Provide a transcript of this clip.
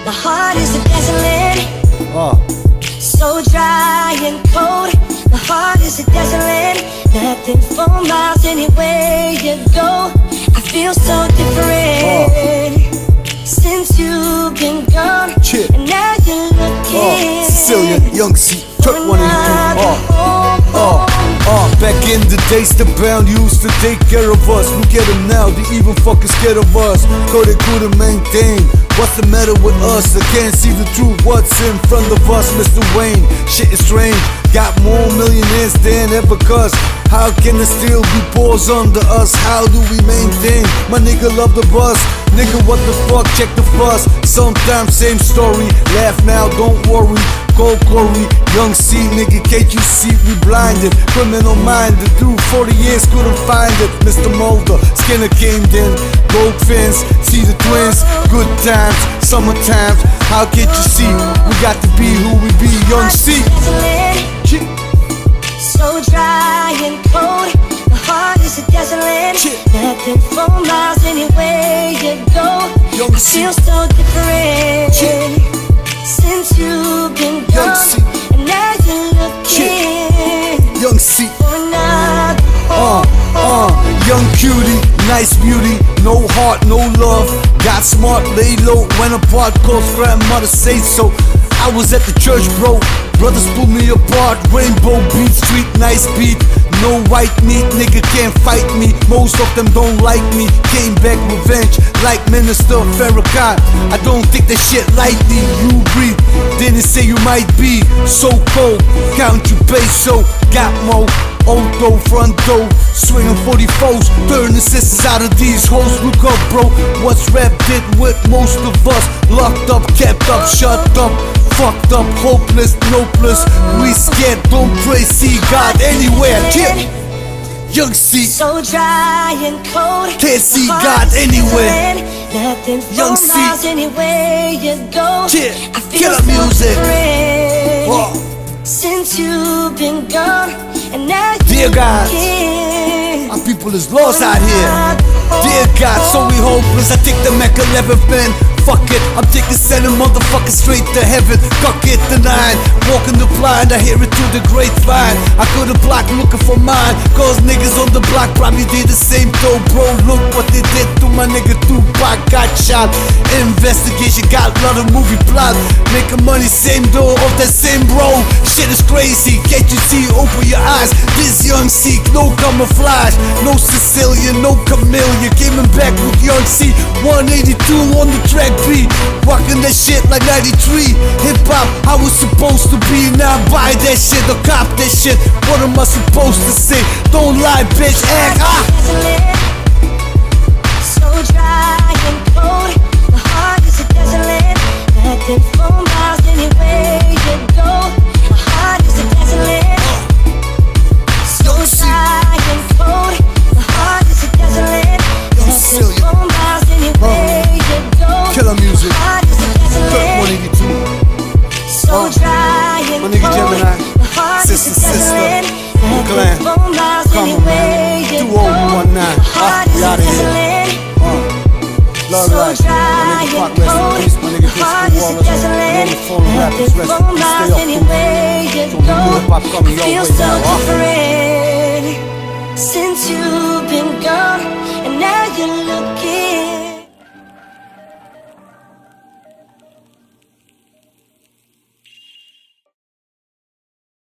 My heart is a desolate, so dry and cold. My heart is a desolate, nothing for miles anywhere you go. I feel so different since you've been gone, and now you're looking Cecilia, Young C, Turk 182. Back in the days, the bound used to take care of us. Look at them now, they even fucking scared of us. Cause they couldn't maintain. What's the matter with us? I can't see the truth, what's in front of us, Mr. Wayne. Shit is strange, got more millionaires than ever, cuz how can there still be pores under us? How do we maintain? My nigga love the bus. Nigga, what the fuck, check the fuss. Sometimes same story, laugh now, don't worry. Go Corey, Young C, nigga, can't you see we blinded? Criminal minded, dude, 40 years couldn't find it. Mr. Mulder, Skinner came then, gold fins, see the twins, good times, summer times. How can't you see? We got to be who we be, Young C. So dry and cold, my heart is a desolate, nothing for miles anywhere you go. I feel so different since you've been gone, and now you're looking Young C. for another Young cutie, nice beauty, no heart, no love. Got smart, lay low, went apart, cause grandmother say so. I was at the church, bro, brothers pulled me apart. Rainbow beat, street, nice beat. No white meat, nigga can't fight me. Most of them don't like me. Came back revenge, like Minister Farrakhan. I don't take that shit lightly, you breathe. Didn't say you might be so cold. Count your peso, got more. Old door, front door, swinging 44s, turn the sisters out of these hoes. Look up, bro, what's rap did with most of us. Locked up, kept up, shut up, fucked up, hopeless, nopeless. We scared, don't pray, see God anywhere. Young C, so dry and cold, can't see God anywhere. Nothing for Young C, miles anywhere you go. I feel killer music. Since you've been gone, and now dear God, our people is lost out here. Dear God, so we hopeless. I take the Mac 11 pen. Fuck it, I'm taking 7 motherfuckers straight to heaven. Fuck it, the 9, walking the blind. I hear it through the grapevine. I go to block looking for mine, cause niggas on the block probably did the same though, bro. Look what they did to my nigga Tupac, got shot. Investigation got a lot of movie plot. Making money, same door of that same bro. Shit is crazy, can't you see? Open your eyes. This Young C, no camouflage, no Sicilian, no chameleon. Coming back with Young C, 182 on the track beat. Rocking that shit like 93. Hip hop, I was supposed to be. Now I buy that shit or cop that shit. What am I supposed to say? Don't lie, bitch, act so dry and cold, my heart is a desolate, nothing for miles anywhere you go. My heart is a desolate, so dry and cold, my heart is a desolate, nothing for miles anywhere you go. Killer music, my heart is a desolate, 182. so dry and my nigga cold, Gemini, my heart is a desolate, Clan, nothing for miles anywhere you go. 2019, we out of here. Love life, my nigga Pac, rest in peace, my nigga Disco Wallace, and all the foreign rappers, rest in peace, stay up, don't be hip hop coming your way now,